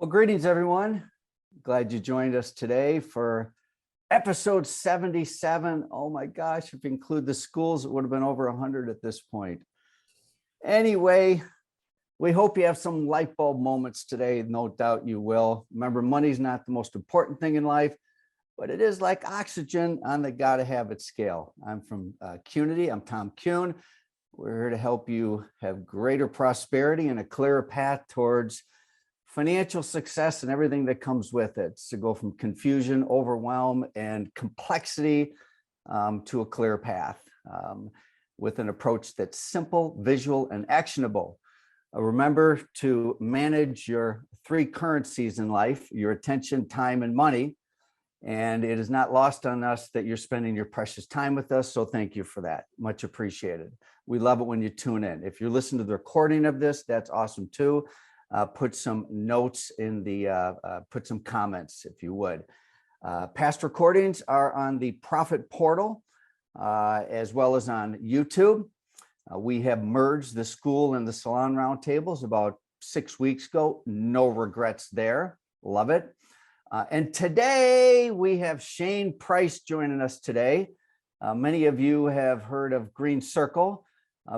Well, greetings, everyone. Glad you joined us today for episode 77. Oh my gosh, if you include the schools, it would have been over 100 at this point. Anyway, we hope you have some light bulb moments today. No doubt you will. Remember, money's not the most important thing in life, but it is like oxygen on the gotta have it scale. I'm from Qnity. I'm Tom Kuhn. We're here to help you have greater prosperity and a clearer path towards financial success and everything that comes with it, to go from confusion, overwhelm, and complexity to a clear path with an approach that's simple, visual, and actionable. Remember to manage your three currencies in life: your attention, time, and money. And it is not lost on us that you're spending your precious time with us. So thank you for that. Much appreciated. We love it when you tune in. If you're listening to the recording of this, that's awesome too. Put some notes in the, put some comments if you would. Past recordings are on the Profit Portal as well as on YouTube. We have merged the school and the salon roundtables about 6 weeks ago. No regrets there. Love it. And today we have Shane Price joining us today. Many of you have heard of Green Circle,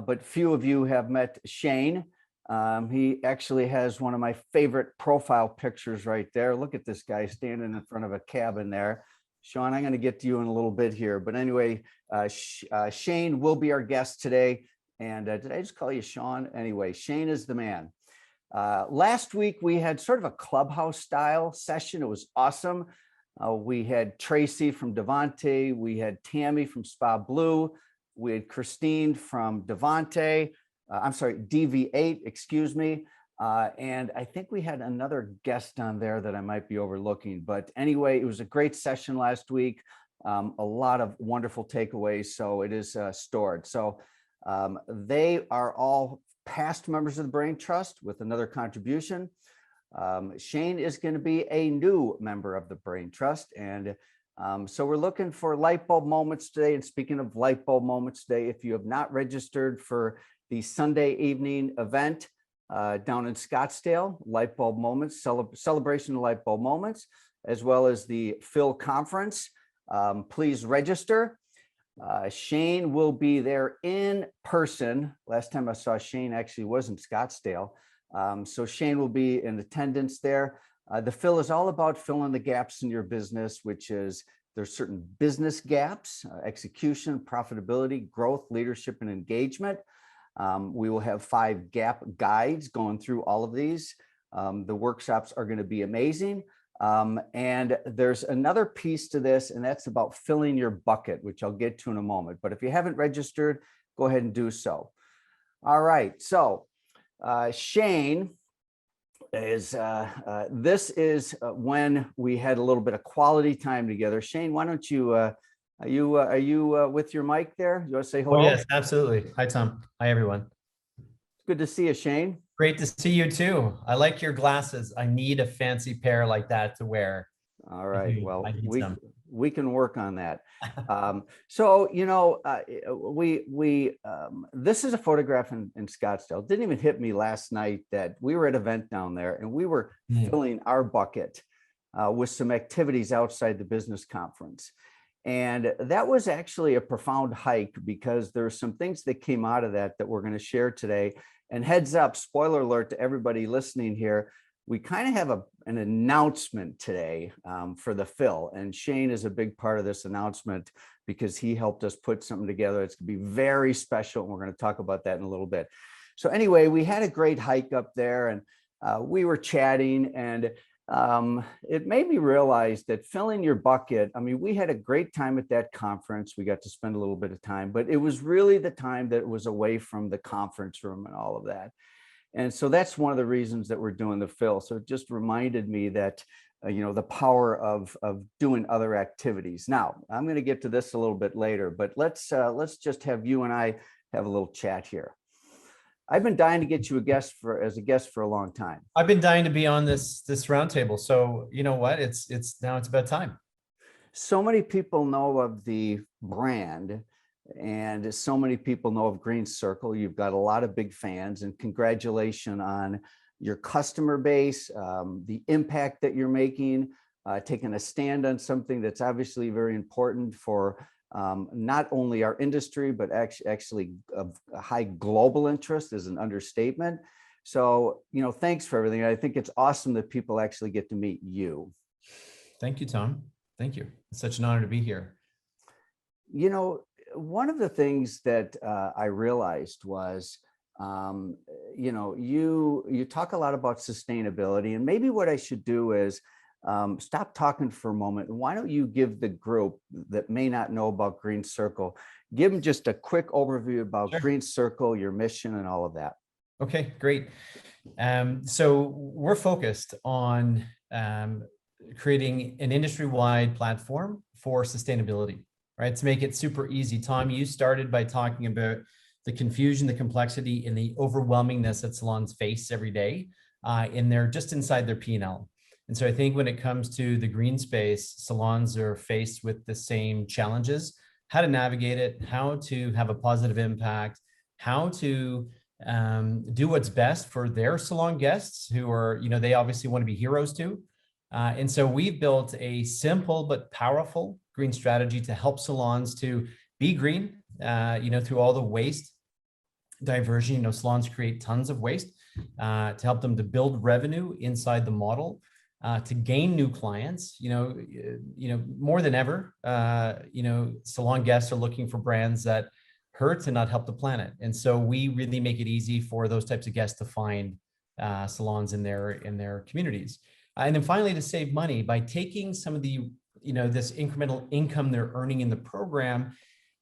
but few of you have met Shane. He actually has one of my favorite profile pictures right there. Look at this guy standing in front of a cabin there. Sean, I'm going to get to you in a little bit here. But anyway, Shane will be our guest today. And did I just call you Sean? Anyway, Shane is the man. Last week, we had sort of a clubhouse style session. It was awesome. We had Tracy from Devante. We had Tammy from Spa Blue. We had Christine from Devante. I'm sorry, DV8, excuse me. And I think we had another guest on there that I might be overlooking. But anyway, it was a great session last week. A lot of wonderful takeaways. So it is stored. So they are all past members of the Brain Trust with another contribution. Shane is going to be a new member of the Brain Trust. And so we're looking for light bulb moments today. And speaking of light bulb moments today, if you have not registered for the Sunday evening event down in Scottsdale, Light Bulb Moments, celebration of light bulb moments, as well as the Phil conference, please register. Shane will be there in person. Last time I saw Shane actually was in Scottsdale. So Shane will be in attendance there. The Phil is all about filling the gaps in your business, which is there's certain business gaps: execution, profitability, growth, leadership, and engagement. We will have 5 gap guides going through all of these. The workshops are going to be amazing. And there's another piece to this, and that's about filling your bucket, which I'll get to in a moment. But if you haven't registered, go ahead and do so. All right. So Shane is, this is when we had a little bit of quality time together. Shane, why don't you, are you with your mic there? You want to say hello? Oh, yes, absolutely. Hi, Tom. Hi, everyone. Good to see you, Shane. Great to see you too. I like your glasses. I need a fancy pair like that to wear. All right. Well, some. we can work on that. So, you know, this is a photograph in Scottsdale. It didn't even hit me last night that we were at an event down there and we were filling our bucket with some activities outside the business conference. And that was actually a profound hike, because there are some things that came out of that we're going to share today. And heads up, spoiler alert to everybody listening here, we kind of have an announcement today for the Phil. And Shane is a big part of this announcement because he helped us put something together. It's going to be very special. And we're going to talk about that in a little bit. So anyway, we had a great hike up there, and we were chatting, and it made me realize that filling your bucket, I mean, we had a great time at that conference. We got to spend a little bit of time, but it was really the time that was away from the conference room and all of that. And so that's one of the reasons that we're doing the Phil. So it just reminded me that, you know, the power of doing other activities. Now, I'm going to get to this a little bit later, but let's just have you and I have a little chat here. I've been dying to get you as a guest for a long time. I've been dying to be on this roundtable. So you know what? It's about time. So many people know of the brand, and so many people know of Green Circle. You've got a lot of big fans, and congratulations on your customer base, the impact that you're making, taking a stand on something that's obviously very important for not only our industry, but actually a high global interest is an understatement. So, thanks for everything. I think it's awesome that people actually get to meet you. Thank you, Tom. Thank you. It's such an honor to be here. One of the things that I realized was, you talk a lot about sustainability, and maybe what I should do is stop talking for a moment. Why don't you give the group that may not know about Green Circle, give them just a quick overview about Sure. Green Circle, your mission, and all of that. Okay, great. So we're focused on creating an industry-wide platform for sustainability, right? To make it super easy. Tom, you started by talking about the confusion, the complexity, and the overwhelmingness that salons face every day just inside their P&L. And so I think when it comes to the green space, salons are faced with the same challenges: how to navigate it, how to have a positive impact, how to do what's best for their salon guests who are, they obviously want to be heroes too. And so we've built a simple but powerful green strategy to help salons to be green, through all the waste diversion. Salons create tons of waste, to help them to build revenue inside the model, to gain new clients. More than ever, salon guests are looking for brands that hurt and not help the planet. And so we really make it easy for those types of guests to find salons in their communities. And then finally, to save money by taking some of the, this incremental income they're earning in the program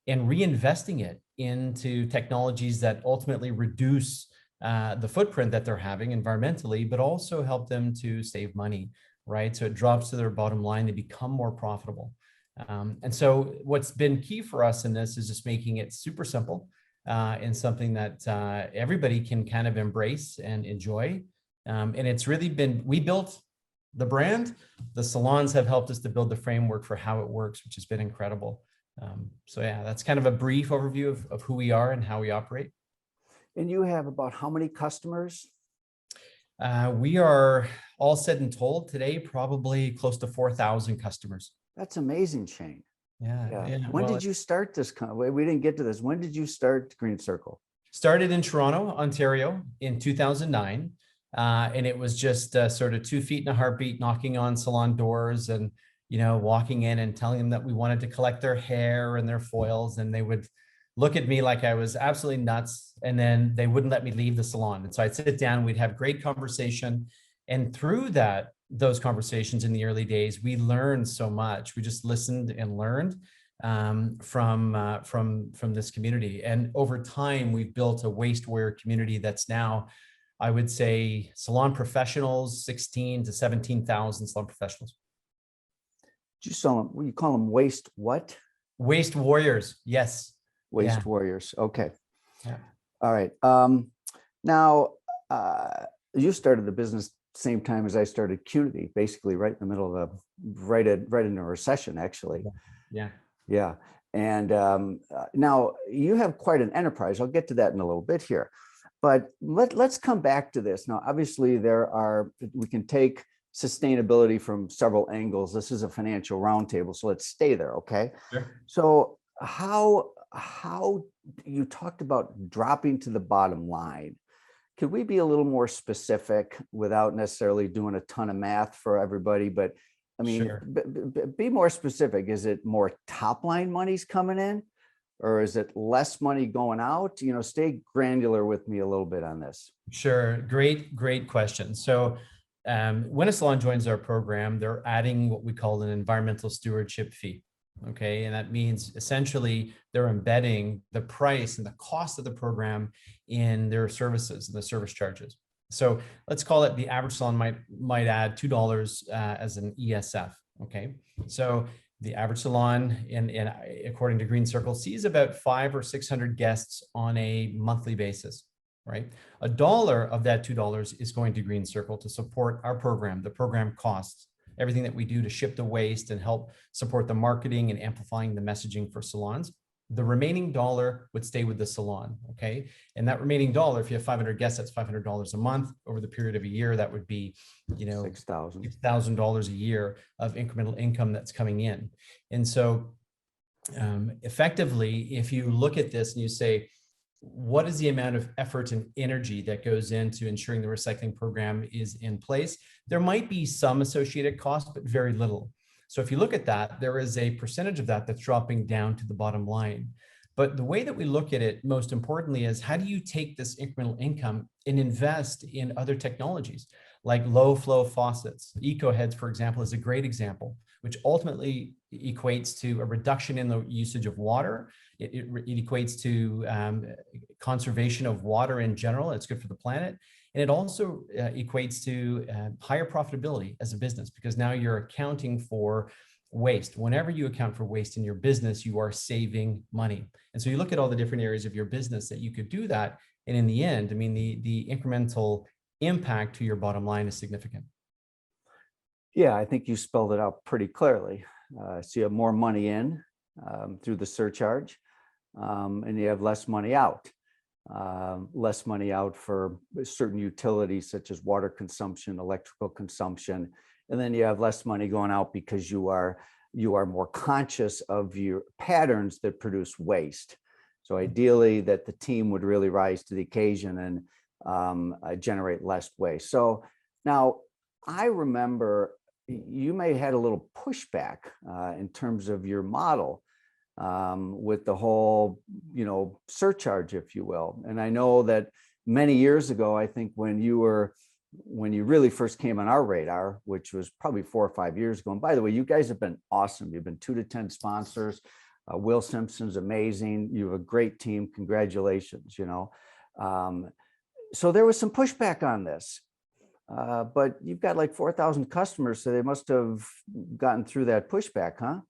and reinvesting it into technologies that ultimately reduce the footprint that they're having environmentally, but also help them to save money, right? So it drops to their bottom line, they become more profitable. And so what's been key for us in this is just making it super simple and something that everybody can kind of embrace and enjoy. And it's really we built the brand, the salons have helped us to build the framework for how it works, which has been incredible. So yeah, that's kind of a brief overview of who we are and how we operate. And you have about how many customers? We are, all said and told, today, probably close to 4,000 customers. That's amazing, Shane. Yeah. When did you start this? We didn't get to this. When did you start Green Circle? Started in Toronto, Ontario in 2009. And it was just sort of 2 feet in a heartbeat, knocking on salon doors and, walking in and telling them that we wanted to collect their hair and their foils. And they would look at me like I was absolutely nuts. And then they wouldn't let me leave the salon. And so I'd sit down, we'd have great conversation. And through those conversations in the early days, we learned so much. We just listened and learned from this community. And over time, we've built a waste-wear community that's now, I would say, salon professionals, 16 to 17,000 salon professionals. You call them waste what? Waste warriors. Yes. Waste warriors. Okay. Yeah. All right. Now, you started the business same time as I started Qnity, basically right in the middle of right in a recession, actually. Yeah. And now you have quite an enterprise. I'll get to that in a little bit here, but let's come back to this. Now, obviously we can take sustainability from several angles. This is a financial roundtable, so let's stay there. Okay. Sure. So how you talked about dropping to the bottom line. Could we be a little more specific without necessarily doing a ton of math for everybody? But I mean, Sure. be more specific. Is it more top line money's coming in, or is it less money going out? Stay granular with me a little bit on this. Sure. Great question. So when a salon joins our program, they're adding what we call an environmental stewardship fee. Okay. And that means essentially they're embedding the price and the cost of the program in their services and the service charges. So let's call it the average salon might add $2 as an ESF. Okay. So the average salon according to Green Circle sees about 500 or 600 guests on a monthly basis, right? $1 of that $2 is going to Green Circle to support our program, the program costs, everything that we do to ship the waste and help support the marketing and amplifying the messaging for salons. The remaining dollar would stay with the salon, okay? And that remaining dollar, if you have 500 guests, that's $500 a month. Over the period of a year, that would be, $6,000 a year of incremental income that's coming in. And so effectively, if you look at this and you say, what is the amount of effort and energy that goes into ensuring the recycling program is in place? There might be some associated costs, but very little. So if you look at that, there is a percentage of that that's dropping down to the bottom line. But the way that we look at it, most importantly, is how do you take this incremental income and invest in other technologies like low flow faucets? EcoHeads, for example, is a great example, which ultimately equates to a reduction in the usage of water. It equates to conservation of water in general. It's good for the planet. And it also equates to higher profitability as a business, because now you're accounting for waste. Whenever you account for waste in your business, you are saving money. And so you look at all the different areas of your business that you could do that. And in the end, I mean, the incremental impact to your bottom line is significant. Yeah, I think you spelled it out pretty clearly. So you have more money in through the surcharge, and you have less money out. Less money out for certain utilities such as water consumption, electrical consumption, and then you have less money going out because you are more conscious of your patterns that produce waste. So ideally, that the team would really rise to the occasion and generate less waste. So now I remember you may have had a little pushback in terms of your model. With the whole, surcharge, if you will. And I know that many years ago, I think when you really first came on our radar, which was probably 4 or 5 years ago. And by the way, you guys have been awesome. You've been 2 to 10 sponsors. Will Simpson's amazing. You have a great team. Congratulations, So there was some pushback on this. But you've got like 4,000 customers, so they must have gotten through that pushback, huh?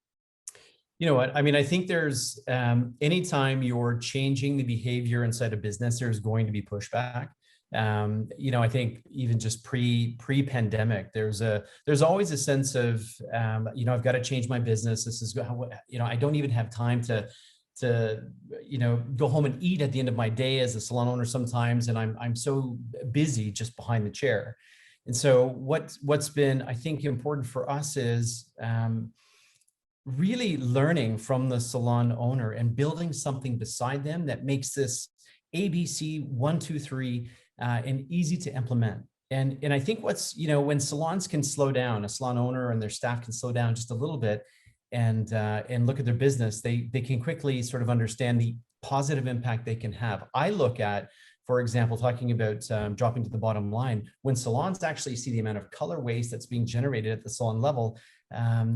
You know what? I mean, I think there's anytime you're changing the behavior inside a business, there's going to be pushback. I think even just pre-pandemic, there's always a sense of I've got to change my business. This is how, I don't even have time to go home and eat at the end of my day as a salon owner sometimes, and I'm so busy just behind the chair. And so what's been, I think, important for us is really learning from the salon owner and building something beside them that makes this ABC 1, 2, 3 and easy to implement. And I think when salons can slow down, a salon owner and their staff can slow down just a little bit and look at their business, they can quickly sort of understand the positive impact they can have. I look at, for example, talking about dropping to the bottom line, when salons actually see the amount of color waste that's being generated at the salon level,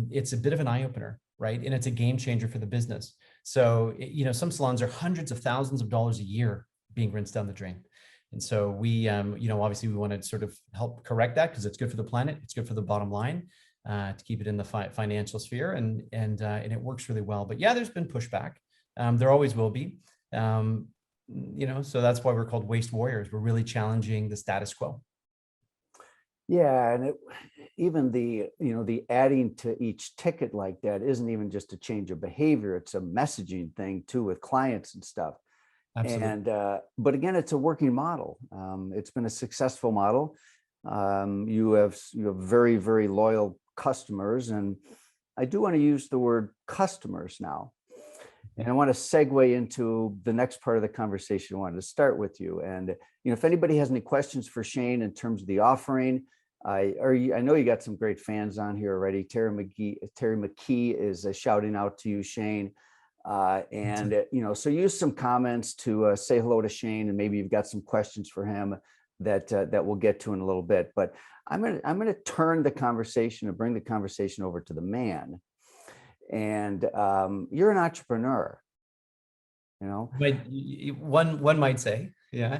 it's a bit of an eye opener, right? And it's a game changer for the business. So, some salons are hundreds of thousands of dollars a year being rinsed down the drain. And so we, obviously we want to sort of help correct that because it's good for the planet. It's good for the bottom line to keep it in the financial sphere, and it works really well. But yeah, there's been pushback. There always will be. So that's why we're called Waste Warriors. We're really challenging the status quo. Yeah, and even the adding to each ticket like that isn't even just a change of behavior. It's a messaging thing too with clients and stuff. Absolutely. And but again, it's a working model. It's been a successful model. You have very, very loyal customers, and I do want to use the word customers now. And I want to segue into the next part of the conversation I wanted to start with you. And if anybody has any questions for Shane in terms of the offering, I know you got some great fans on here already. Terry McKee is shouting out to you, Shane. So use some comments to say hello to Shane, and maybe you've got some questions for him that we'll get to in a little bit. But I'm gonna turn the conversation and bring the conversation over to the man. And you're an entrepreneur, One might say, yeah.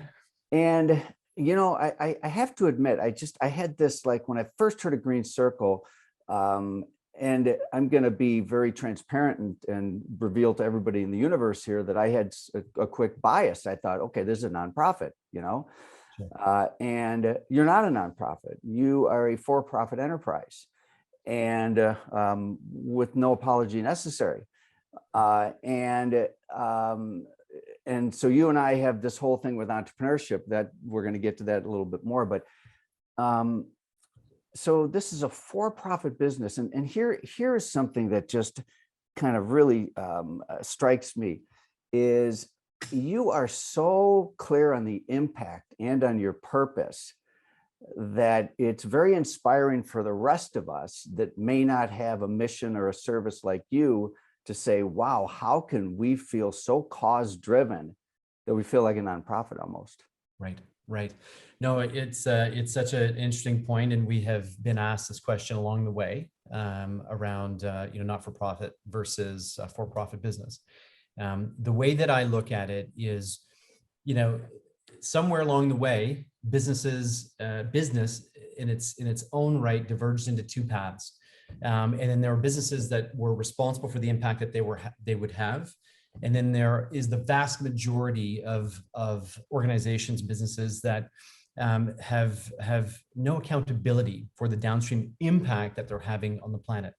And I have to admit, I had this, like, when I first heard of Green Circle, and I'm going to be very transparent and reveal to everybody in the universe here that I had a quick bias. I thought, okay, this is a nonprofit, Sure. And you're not a nonprofit. You are a for-profit enterprise, and with no apology necessary. And so you and I have this whole thing with entrepreneurship that we're going to get to that a little bit more, but so this is a for-profit business, and here is something that just kind of really strikes me, is you are so clear on the impact and on your purpose that it's very inspiring for the rest of us that may not have a mission or a service like you to say, wow, how can we feel so cause driven that we feel like a nonprofit almost? Right, right. No, it's such an interesting point, and we have been asked this question along the way around not-for-profit versus for-profit business. The way that I look at it is, somewhere along the way, business in its own right diverged into two paths, and then there are businesses that were responsible for the impact that they would have. And then there is the vast majority of organizations, businesses that have no accountability for the downstream impact that they're having on the planet.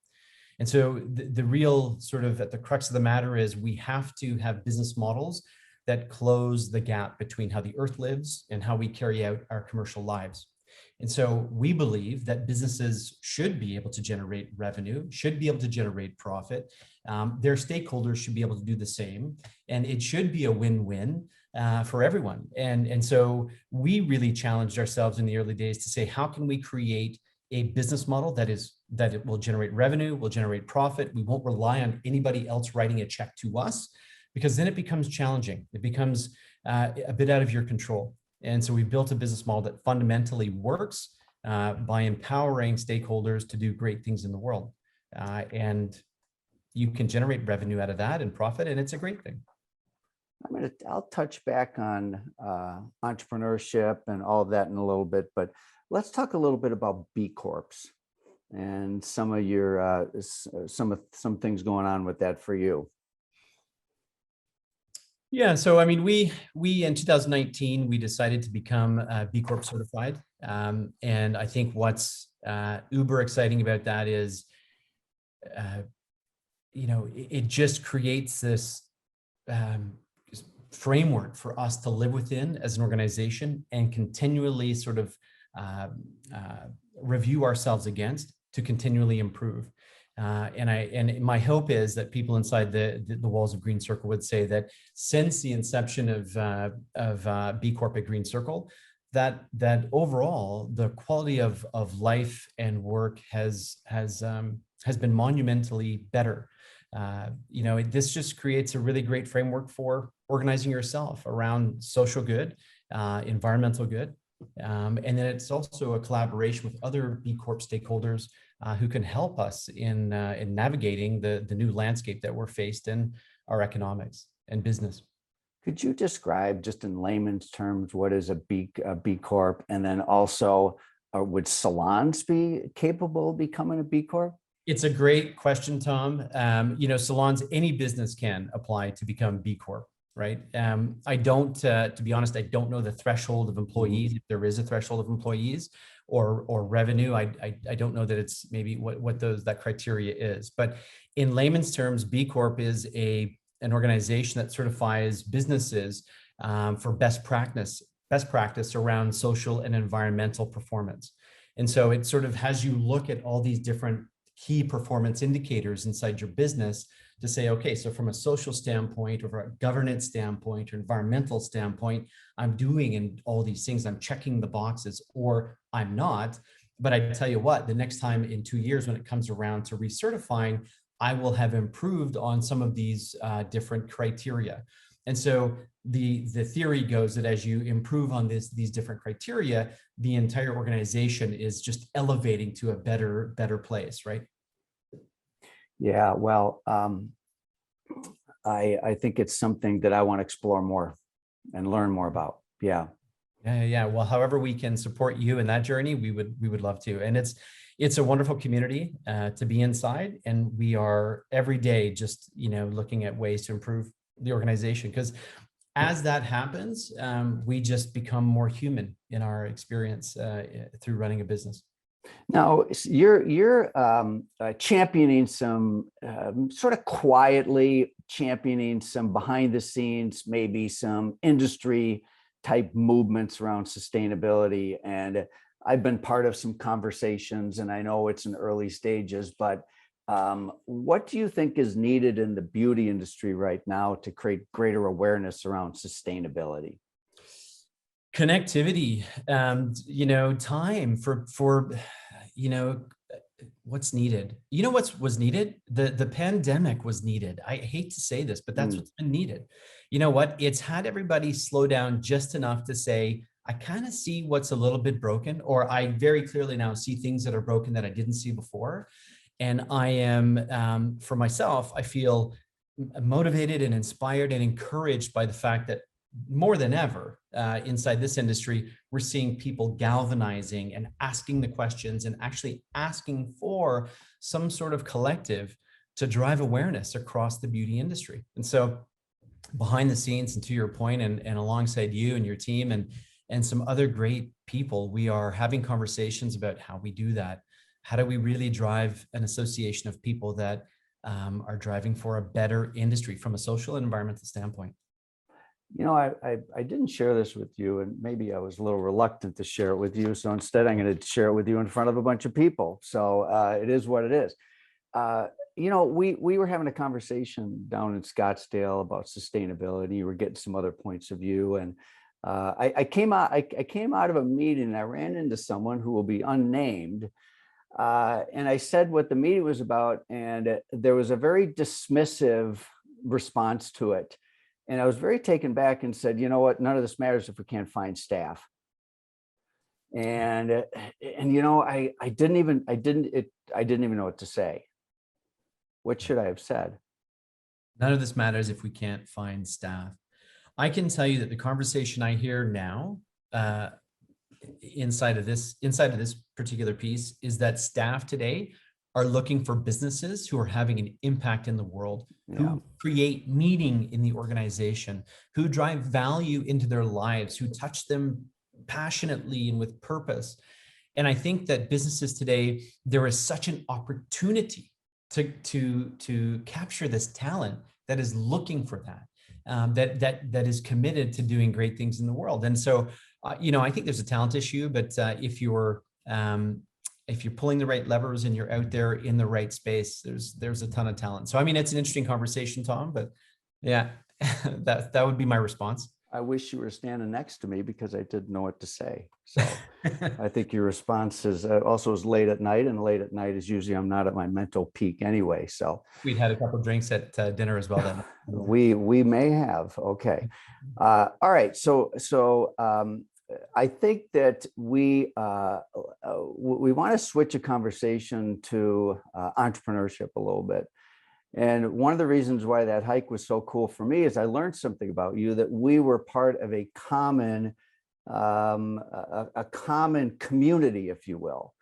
And so the real sort of at the crux of the matter is we have to have business models that close the gap between how the earth lives and how we carry out our commercial lives. And so we believe that businesses should be able to generate revenue, should be able to generate profit. Their stakeholders should be able to do the same. And it should be a win-win for everyone. And so we really challenged ourselves in the early days to say, how can we create a business model that it will generate revenue, will generate profit? We won't rely on anybody else writing a check to us, because then it becomes challenging. It becomes a bit out of your control. And so we built a business model that fundamentally works by empowering stakeholders to do great things in the world. And you can generate revenue out of that and profit, and it's a great thing. I'll touch back on entrepreneurship and all of that in a little bit, but let's talk a little bit about B Corps and some of your some things going on with that for you. Yeah, so I mean, we in 2019 we decided to become B Corp certified, and I think what's uber exciting about that is, it just creates this framework for us to live within as an organization and continually sort of review ourselves against to continually improve. And my hope is that people inside the walls of Green Circle would say that since the inception of B Corp at Green Circle, that overall the quality of life and work has been monumentally better. This just creates a really great framework for organizing yourself around social good, environmental good. And then it's also a collaboration with other B Corp stakeholders who can help us in navigating the new landscape that we're faced in our economics and business. Could you describe just in layman's terms what is a B Corp, and then also would salons be capable of becoming a B Corp? It's a great question, Tom. Salons, any business can apply to become B Corp. Right. I don't, to be honest, I don't know the threshold of employees, if there is a threshold of employees or revenue. I don't know that it's maybe what that criteria is. But in layman's terms, B Corp is an organization that certifies businesses for best practice around social and environmental performance. And so it sort of has you look at all these different key performance indicators inside your business to say, okay, so from a social standpoint or a governance standpoint or environmental standpoint, I'm doing in all these things, I'm checking the boxes, or I'm not. But I tell you what, the next time in 2 years when it comes around to recertifying, I will have improved on some of these different criteria. And so the theory goes that as you improve on these different criteria, the entire organization is just elevating to a better place, right? Yeah, well, I think it's something that I want to explore more and learn more about. Yeah. Yeah. Well, however we can support you in that journey, we would love to. And it's a wonderful community to be inside, and we are every day just looking at ways to improve the organization, because as that happens, we just become more human in our experience through running a business. Now, you're championing some sort of quietly championing some behind the scenes, maybe some industry type movements around sustainability. And I've been part of some conversations, and I know it's in early stages, but what do you think is needed in the beauty industry right now to create greater awareness around sustainability? Connectivity, time for what's needed. What was needed? The pandemic was needed. I hate to say this, but that's Mm, what's been needed. You know what? It's had everybody slow down just enough to say, I kind of see what's a little bit broken, or I very clearly now see things that are broken that I didn't see before. And I am, for myself, I feel motivated and inspired and encouraged by the fact that more than ever inside this industry, we're seeing people galvanizing and asking the questions and actually asking for some sort of collective to drive awareness across the beauty industry. And so behind the scenes, and to your point, and alongside you and your team and some other great people, we are having conversations about how we do that. How do we really drive an association of people that are driving for a better industry from a social and environmental standpoint? You know, I didn't share this with you, and maybe I was a little reluctant to share it with you. So instead, I'm going to share it with you in front of a bunch of people. So it is what it is. We were having a conversation down in Scottsdale about sustainability. We were getting some other points of view, and I came out of a meeting. And I ran into someone who will be unnamed, and I said what the meeting was about, and there was a very dismissive response to it. And I was very taken back and said, you know what, none of this matters if we can't find staff. And I didn't even know what to say. What should I have said? None of this matters if we can't find staff. I can tell you that the conversation I hear now inside of this particular piece is that staff today are looking for businesses who are having an impact in the world, Yeah. who create meaning in the organization, who drive value into their lives, who touch them passionately and with purpose. And I think that businesses today, there is such an opportunity to capture this talent that is looking for that, that is committed to doing great things in the world. And so, I think there's a talent issue, but if you're pulling the right levers and you're out there in the right space, there's a ton of talent. So, I mean, it's an interesting conversation, Tom, but yeah, that would be my response. I wish you were standing next to me because I didn't know what to say. So I think your response is also is late at night, and late at night is usually I'm not at my mental peak anyway. So we'd had a couple of drinks at dinner as well. Then we may have. Okay. All right. So I think that we want to switch a conversation to entrepreneurship a little bit. And one of the reasons why that hike was so cool for me is I learned something about you, that we were part of a common community, if you will.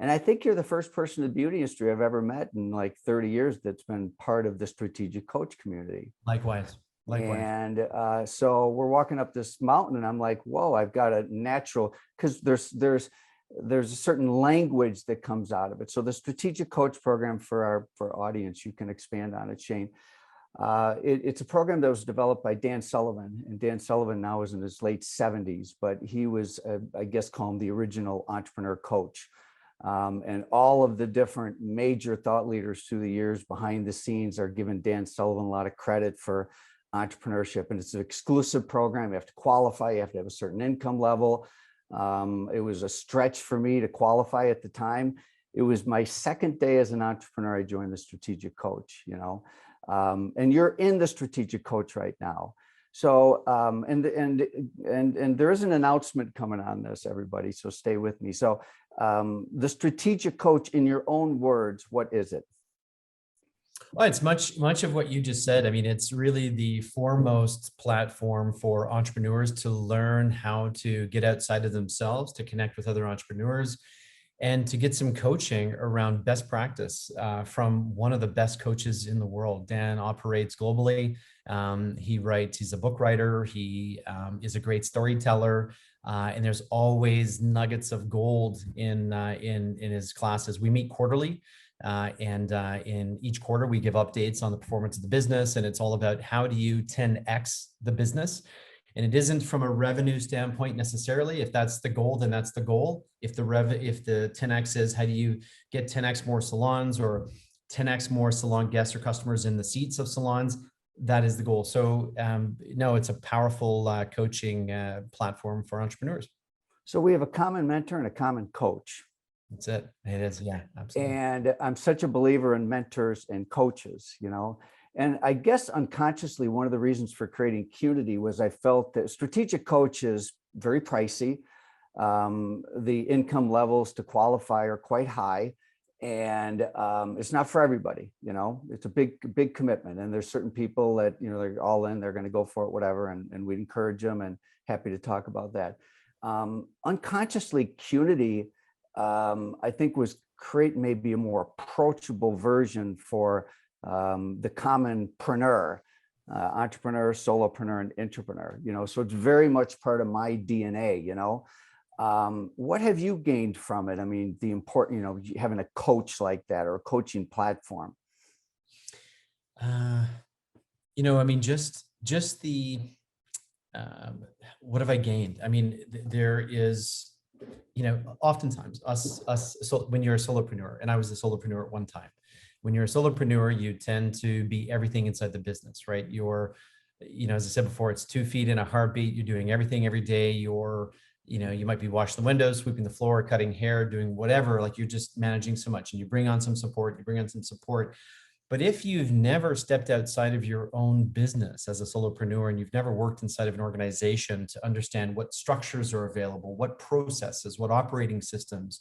And I think you're the first person in the beauty industry I've ever met in like 30 years that's been part of the strategic coach community. Likewise. And so we're walking up this mountain, and I'm like, whoa, I've got a natural, because there's a certain language that comes out of it. So the strategic coach program for our audience, you can expand on it, Shane. It's a program that was developed by Dan Sullivan, and Dan Sullivan now is in his late 70s, but he was, I guess, called the original entrepreneur coach. And all of the different major thought leaders through the years behind the scenes are giving Dan Sullivan a lot of credit for entrepreneurship. And it's an exclusive program. You have to qualify, you have to have a certain income level. It was a stretch for me to qualify at the time. It was my second day as an entrepreneur. I joined the strategic coach, and you're in the strategic coach right now. So, and there is an announcement coming on this, everybody. So stay with me. So the strategic coach, in your own words, what is it? Well, it's much of what you just said. I mean, it's really the foremost platform for entrepreneurs to learn how to get outside of themselves, to connect with other entrepreneurs, and to get some coaching around best practice from one of the best coaches in the world. Dan operates globally. He's a book writer. He is a great storyteller. And there's always nuggets of gold in his classes. We meet quarterly. And in each quarter, we give updates on the performance of the business. And it's all about how do you 10x the business. And it isn't from a revenue standpoint necessarily. If that's the goal, then that's the goal. If the 10x is how do you get 10x more salons or 10x more salon guests or customers in the seats of salons, that is the goal. So no, it's a powerful coaching platform for entrepreneurs. So we have a common mentor and a common coach. That's it. It is. Yeah, absolutely. And I'm such a believer in mentors and coaches, And I guess unconsciously, one of the reasons for creating Qnity was I felt that strategic coach is very pricey. The income levels to qualify are quite high, and it's not for everybody. It's a big commitment, and there's certain people that they're all in, they're going to go for it, whatever, and we'd encourage them, and happy to talk about that. Unconsciously, Qnity, I think, was create maybe a more approachable version for the commonpreneur, entrepreneur, solopreneur, and entrepreneur, so it's very much part of my DNA, What have you gained from it? I mean, the important, having a coach like that or a coaching platform. I mean, just the, what have I gained? I mean, there is, oftentimes so when you're a solopreneur, and I was a solopreneur at one time, when you're a solopreneur, you tend to be everything inside the business, right? You're, as I said before, it's 2 feet in a heartbeat. You're doing everything every day. You might be washing the windows, sweeping the floor, cutting hair, doing whatever, like you're just managing so much, and you bring on some support, But if you've never stepped outside of your own business as a solopreneur, and you've never worked inside of an organization to understand what structures are available, what processes, what operating systems,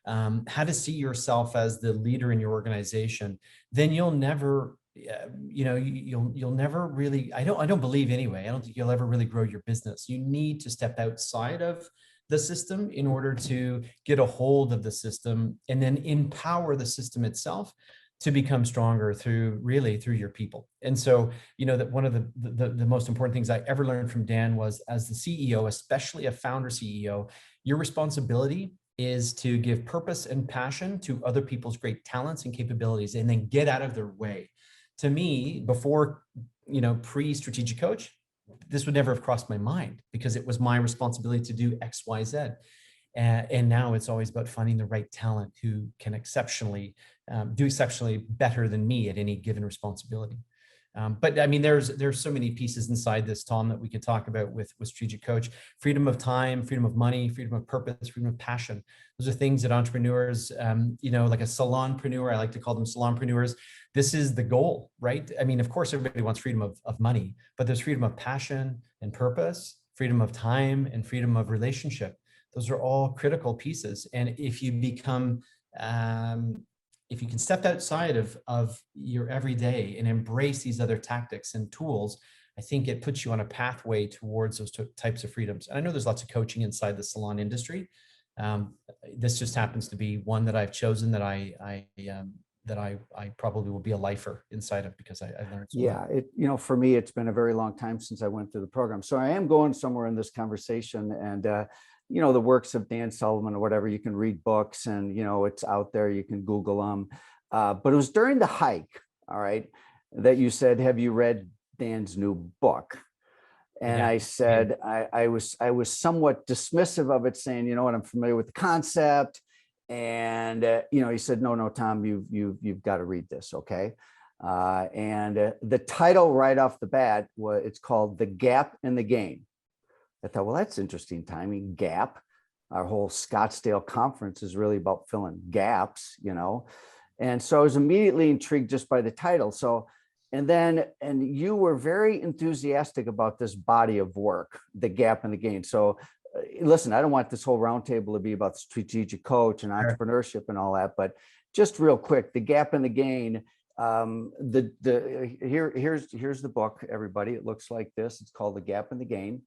how to see yourself as the leader in your organization, then you'll never, you'll never really, I don't believe anyway, I don't think you'll ever really grow your business. You need to step outside of the system in order to get a hold of the system and then empower the system itself to become stronger through your people. And so, that one of the most important things I ever learned from Dan was, as the CEO, especially a founder CEO, your responsibility is to give purpose and passion to other people's great talents and capabilities, and then get out of their way. To me, before, pre-strategic coach, this would never have crossed my mind, because it was my responsibility to do X, Y, Z. And now it's always about finding the right talent who can do exceptionally better than me at any given responsibility. But I mean, there's so many pieces inside this, Tom, that we could talk about with strategic coach: freedom of time, freedom of money, freedom of purpose, freedom of passion. Those are things that entrepreneurs, like a salonpreneur, I like to call them salonpreneurs. This is the goal, right? I mean, of course, everybody wants freedom of money, but there's freedom of passion and purpose, freedom of time, and freedom of relationship. Those are all critical pieces. And if you become, if you can step outside of your everyday and embrace these other tactics and tools, I think it puts you on a pathway towards those types of freedoms. And I know there's lots of coaching inside the salon industry. This just happens to be one that I've chosen that I probably will be a lifer inside of, because I learned so much. For me, it's been a very long time since I went through the program. So I am going somewhere in this conversation, and the works of Dan Sullivan or whatever, you can read books, and it's out there, you can Google them. But it was during the hike, all right, that you said, have you read Dan's new book? And I said, I was somewhat dismissive of it, saying, I'm familiar with the concept. And he said, no, Tom, you've got to read this, okay? And the title right off the bat it's called The Gap in the Game. I thought, well, that's interesting timing. Gap. Our whole Scottsdale conference is really about filling gaps, And so I was immediately intrigued just by the title. So, and you were very enthusiastic about this body of work, The Gap in the Game. So listen, I don't want this whole roundtable to be about strategic coach and entrepreneurship and all that, but just real quick, The Gap in the Game. Here's the book, everybody. It looks like this. It's called The Gap in the Game.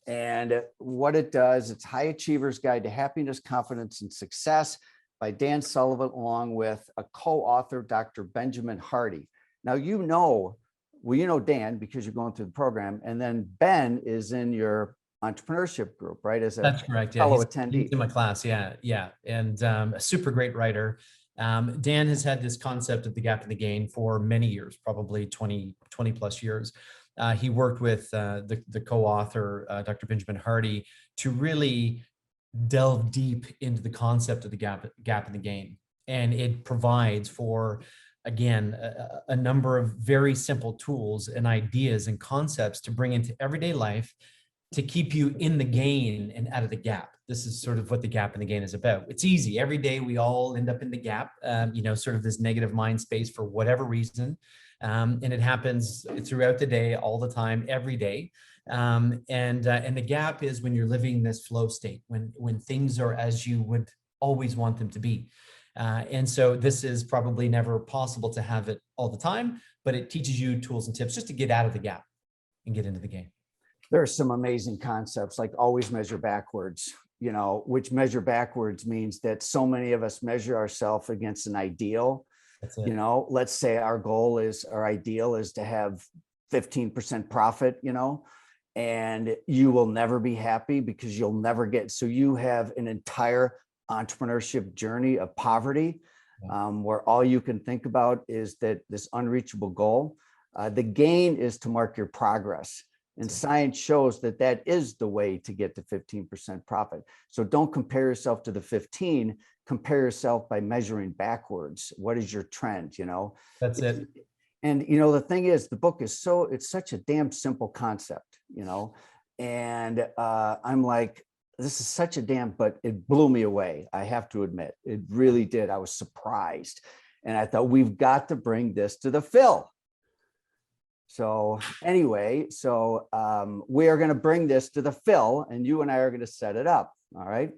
And what it does, it's High Achiever's Guide to Happiness, Confidence, and Success. by Dan Sullivan, along with a co-author, Dr. Benjamin Hardy. Now, you know Dan because you're going through the program, and then Ben is in your entrepreneurship group, right? As a That's correct. Yeah, fellow he's attendee. in my class. Yeah, yeah, and a super great writer. Dan has had this concept of the gap and the gain for many years, probably 20 plus years. He worked with the co-author, Dr. Benjamin Hardy, to really delve deep into the concept of the gap and the gain. And it provides for, again, a number of very simple tools and ideas and concepts to bring into everyday life to keep you in the gain and out of the gap. This is sort of what the gap and the gain is about. It's easy. Every day we all end up in the gap, sort of this negative mind space for whatever reason. And it happens throughout the day, all the time, every day. And the gap is when you're living this flow state, when things are as you would always want them to be. And so this is probably never possible to have it all the time, but it teaches you tools and tips just to get out of the gap and get into the game. There are some amazing concepts like always measure backwards, which measure backwards means that so many of us measure ourselves against an ideal. That's it. Let's say our ideal is to have 15% profit, and you will never be happy because you'll never get, so you have an entire entrepreneurship journey of poverty, where all you can think about is that this unreachable goal. The gain is to mark your progress. And science shows that that is the way to get to 15% profit. So don't compare yourself to the 15, compare yourself by measuring backwards. What is your trend, That's it. And, the thing is, the book is it's such a damn simple concept, and I'm like, this is such but it blew me away. I have to admit, it really did. I was surprised. And I thought, we've got to bring this to the Phil. So anyway, we are going to bring this to the Phil, and you and I are going to set it up. All right.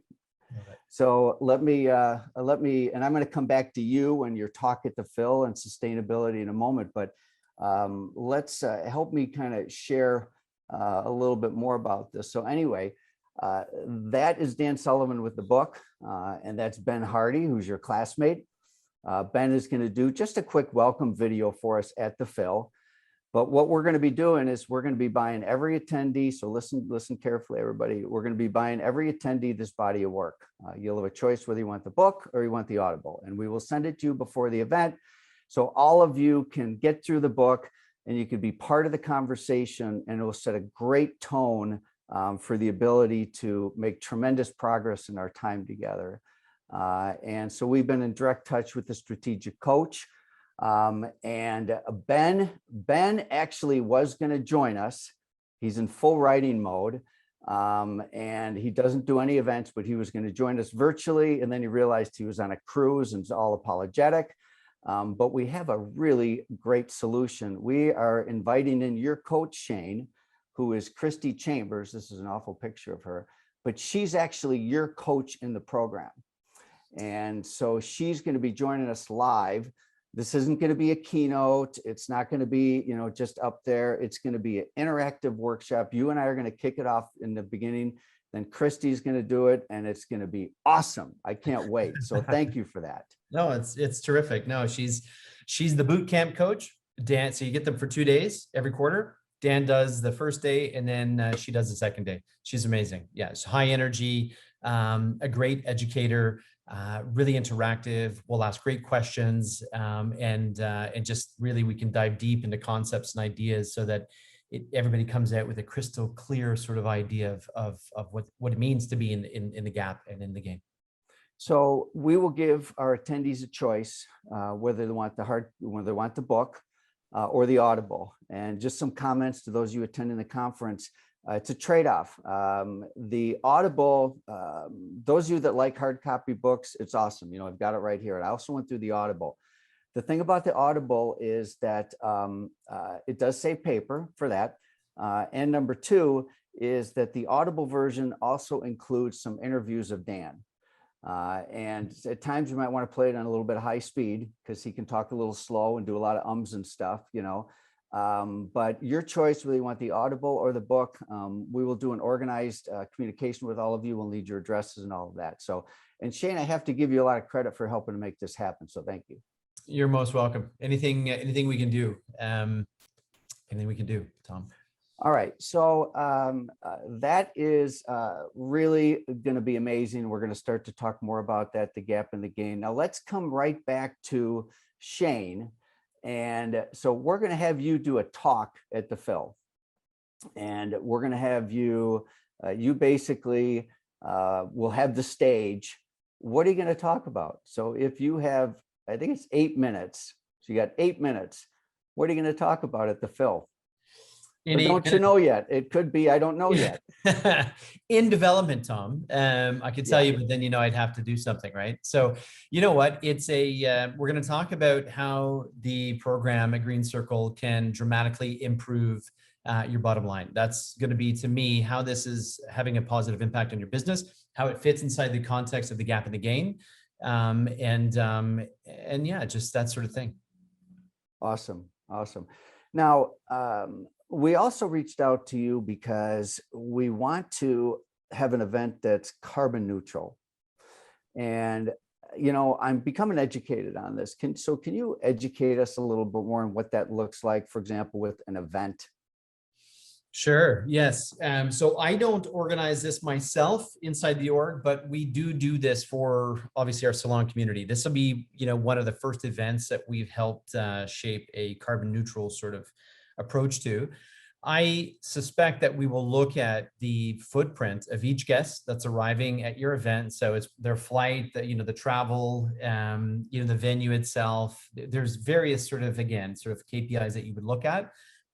So let me, and I'm going to come back to you when you're talking to Phil and sustainability in a moment, but let's help me kind of share a little bit more about this. So anyway, that is Dan Sullivan with the book, and that's Ben Hardy, who's your classmate. Ben is going to do just a quick welcome video for us at the Phil. But what we're going to be doing is we're going to be buying every attendee. So listen carefully, everybody. We're going to be buying every attendee this body of work. You'll have a choice whether you want the book or you want the Audible, and we will send it to you before the event. So all of you can get through the book and you can be part of the conversation, and it will set a great tone for the ability to make tremendous progress in our time together. And so we've been in direct touch with the strategic coach. And Ben actually was going to join us. He's in full writing mode, and he doesn't do any events, but he was going to join us virtually. And then he realized he was on a cruise and is all apologetic. But we have a really great solution. We are inviting in your coach, Shane, who is Qnity Chambers. This is an awful picture of her, but she's actually your coach in the program. And so she's going to be joining us live. This isn't going to be a keynote. It's not going to be, just up there. It's going to be an interactive workshop. You and I are going to kick it off in the beginning. Then Christy's going to do it, and it's going to be awesome. I can't wait. So thank you for that. No, it's terrific. No, she's the boot camp coach. Dan, so you get them for 2 days every quarter. Dan does the first day, and then she does the second day. She's amazing. Yeah, it's high energy, a great educator. Really interactive. We'll ask great questions, and just really we can dive deep into concepts and ideas so that everybody comes out with a crystal clear sort of idea of what it means to be in the gap and in the game. So we will give our attendees a choice, whether they want the book or the Audible. And just some comments to those of you attending the conference. It's a trade-off. The Audible, those of you that like hard copy books, it's awesome. I've got it right here. And I also went through the Audible. The thing about the Audible is that it does save paper for that. And number two is that the Audible version also includes some interviews of Dan. And at times you might want to play it on a little bit of high speed because he can talk a little slow and do a lot of ums and stuff, But your choice, whether you want the Audible or the book, we will do an organized communication with all of you. We'll need your addresses and all of that. So, and Shane, I have to give you a lot of credit for helping to make this happen. So thank you. You're most welcome. Anything we can do. Anything we can do, Tom. All right, so that is really going to be amazing. We're going to start to talk more about that, the gap and the gain. Now let's come right back to Shane. And so we're going to have you do a talk at the Phil. And we're going to have you, you basically will have the stage. What are you going to talk about? So if you have, I think it's 8 minutes. So you got 8 minutes. What are you going to talk about at the Phil? Don't you know yet? It could be, I don't know yet. In development, Tom. I could tell you, but then, I'd have to do something, right? So, you know what? It's we're going to talk about how the program at Green Circle can dramatically improve your bottom line. That's going to be, to me, how this is having a positive impact on your business, how it fits inside the context of the gap and the gain. And yeah, just that sort of thing. Awesome. Now, we also reached out to you because we want to have an event that's carbon neutral. And, I'm becoming educated on this. Can you educate us a little bit more on what that looks like, for example, with an event? Sure. Yes. So I don't organize this myself inside the org, but we do this for obviously our salon community. This will be, one of the first events that we've helped shape a carbon neutral sort of approach to. I suspect that we will look at the footprint of each guest that's arriving at your event. So it's their flight, the travel, the venue itself. There's various sort of KPIs that you would look at.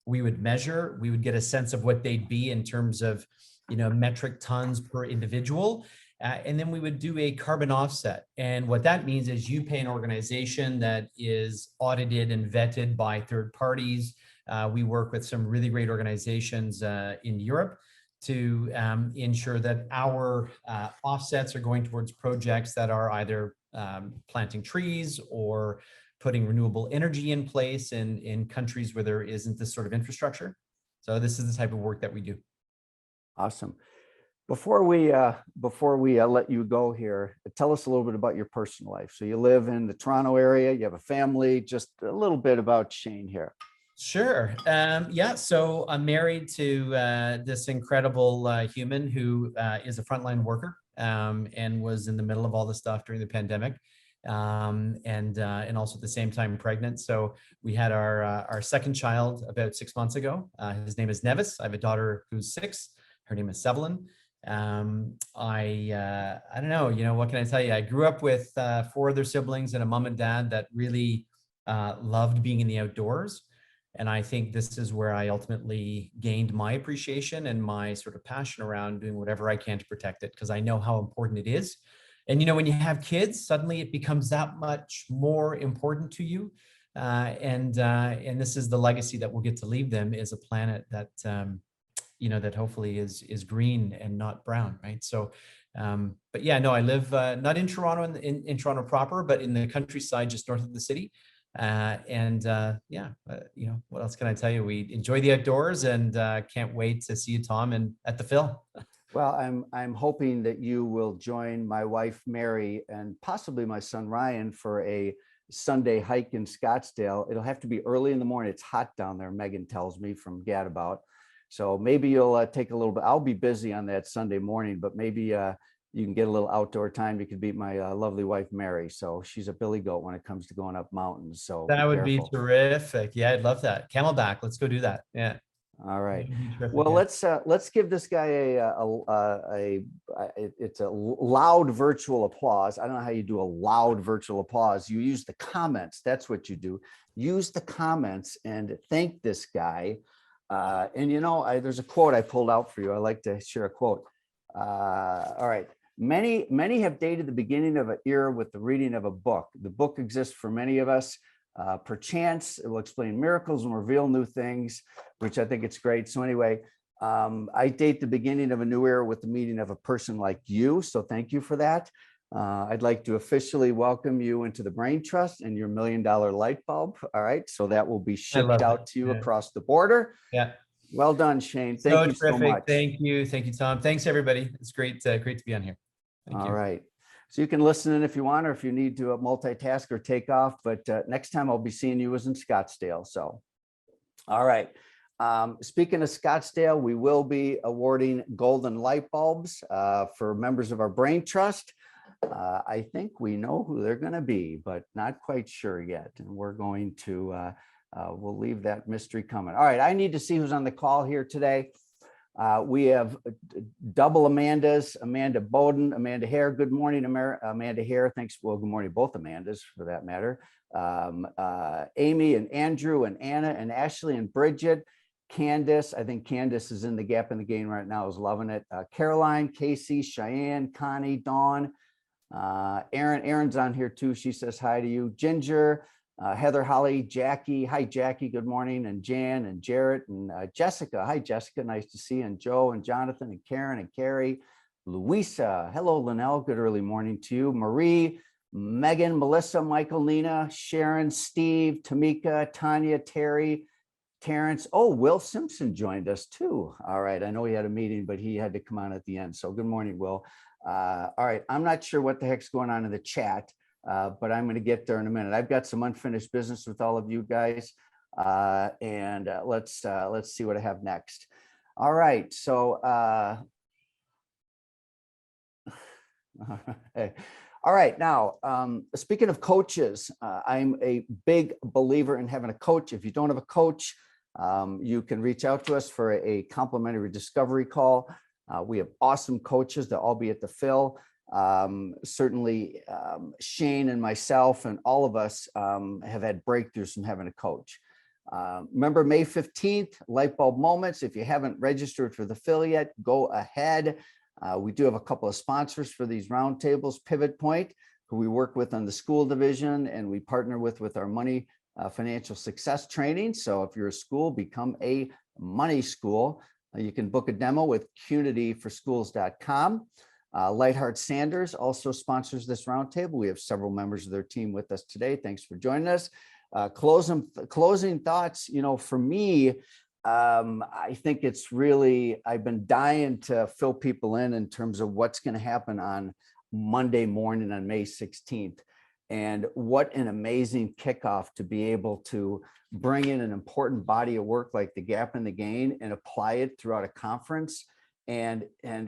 We would measure, we would get a sense of what they'd be in terms of, metric tons per individual. And then we would do a carbon offset. And what that means is you pay an organization that is audited and vetted by third parties. We work with some really great organizations in Europe to ensure that our offsets are going towards projects that are either planting trees or putting renewable energy in place in countries where there isn't this sort of infrastructure. So this is the type of work that we do. Awesome. Before we let you go here, tell us a little bit about your personal life. So you live in the Toronto area, you have a family, just a little bit about Shane here. Sure. Yeah. So I'm married to this incredible human who is a frontline worker and was in the middle of all this stuff during the pandemic. And also at the same time pregnant. So we had our second child about 6 months ago. His name is Nevis. I have a daughter who's 6. Her name is Sevelin. I don't know, what can I tell you? I grew up with 4 other siblings and a mom and dad that really loved being in the outdoors. And I think this is where I ultimately gained my appreciation and my sort of passion around doing whatever I can to protect it, because I know how important it is. And, when you have kids, suddenly it becomes that much more important to you. And this is the legacy that we'll get to leave them, is a planet that, that hopefully is green and not brown. Right. So, but yeah, no, I live not in Toronto, in Toronto proper, but in the countryside, just north of the city. What else can I tell you? We enjoy the outdoors and can't wait to see you, Tom, and at the Phil. Well, I'm hoping that you will join my wife, Mary, and possibly my son, Ryan, for a Sunday hike in Scottsdale. It'll have to be early in the morning. It's hot down there, Megan tells me from Gadabout. So maybe you'll take a little bit. I'll be busy on that Sunday morning, but maybe you can get a little outdoor time. You could beat my lovely wife, Mary. So she's a billy goat when it comes to going up mountains. So that would be terrific. Yeah, I'd love that. Camelback. Let's go do that. Yeah. All right. Well, let's give this guy it's a loud virtual applause. I don't know how you do a loud virtual applause. You use the comments. That's what you do. Use the comments and thank this guy. There's a quote I pulled out for you. I like to share a quote. All right. Many have dated the beginning of an era with the reading of a book. The book exists for many of us. Perchance it will explain miracles and reveal new things, which I think it's great. So anyway, I date the beginning of a new era with the meeting of a person like you. So thank you for that. I'd like to officially welcome you into the Brain Trust and your $1 million light bulb. All right. So that will be shipped out to you Yeah. across the border. Yeah. Well done, Shane. Thank you so much. Thank you. Thank you, Tom. Thanks, everybody. It's great to be on here. Thank you. All right. So you can listen in if you want, or if you need to multitask or take off. But next time I'll be seeing you as in Scottsdale. So, all right. Speaking of Scottsdale, we will be awarding golden light bulbs for members of our Brain Trust. I think we know who they're going to be, but not quite sure yet. And we're going to, we'll leave that mystery coming. All right. I need to see who's on the call here today. We have double Amandas, Amanda Bowden, Amanda Hare. Good morning, Amanda Hare. Thanks. Well, good morning, both Amandas for that matter. Amy and Andrew and Anna and Ashley and Bridget. Candace, I think Candace is in the Gap in the Game right now, is loving it. Caroline, Casey, Cheyenne, Connie, Dawn, Erin's on here too. She says hi to you. Ginger, Heather, Holly, Jackie. Hi, Jackie. Good morning. And Jan and Jarrett and Jessica. Hi, Jessica. Nice to see you. And Joe and Jonathan and Karen and Carrie. Louisa. Hello, Linnell. Good early morning to you. Marie, Megan, Melissa, Michael, Nina, Sharon, Steve, Tamika, Tanya, Terry, Terrence. Oh, Will Simpson joined us too. All right. I know he had a meeting, but he had to come on at the end. So good morning, Will. All right. I'm not sure what the heck's going on in the chat, but I'm going to get there in a minute. I've got some unfinished business with all of you guys. And let's see what I have next. All right. So, all right. Now, speaking of coaches, I'm a big believer in having a coach. If you don't have a coach, you can reach out to us for a complimentary discovery call. We have awesome coaches that all be at the Phil. Certainly, Shane and myself and all of us have had breakthroughs from having a coach. Remember May 15th, light bulb moments. If you haven't registered for the Phil yet, go ahead. We do have a couple of sponsors for these roundtables. Pivot Point, who we work with on the school division, and we partner with our money financial success training. So if you're a school, become a money school. You can book a demo with Qnity for schools.com. Lightheart Sanders also sponsors this roundtable. We have several members of their team with us today. Thanks for joining us. Closing thoughts, you know, for me, I think it's really, I've been dying to fill people in terms of what's going to happen on Monday morning on May 16th. And what an amazing kickoff to be able to bring in an important body of work like the Gap in the Gain and apply it throughout a conference. And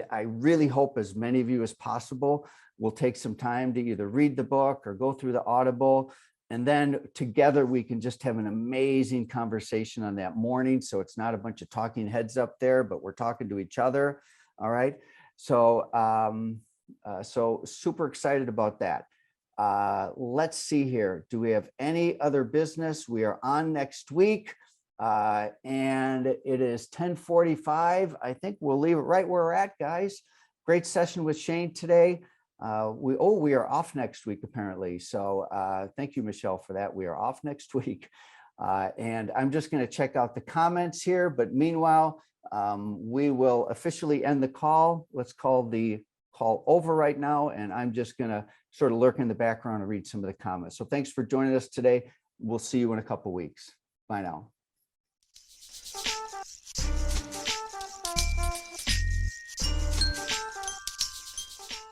I really hope as many of you as possible will take some time to either read the book or go through the Audible. And then together we can just have an amazing conversation on that morning. So it's not a bunch of talking heads up there, but we're talking to each other. All right. So, so super excited about that. Let's see here. Do we have any other business? We are on next week. And it is 10:45. I think we'll leave it right where we're at, guys. Great session with Shane today. We are off next week, apparently. So thank you, Michelle, for that. We are off next week. And I'm just going to check out the comments here. But meanwhile, we will officially end the call. Let's call the call over right now. And I'm just going to sort of lurk in the background and read some of the comments. So thanks for joining us today. We'll see you in a couple of weeks. Bye now.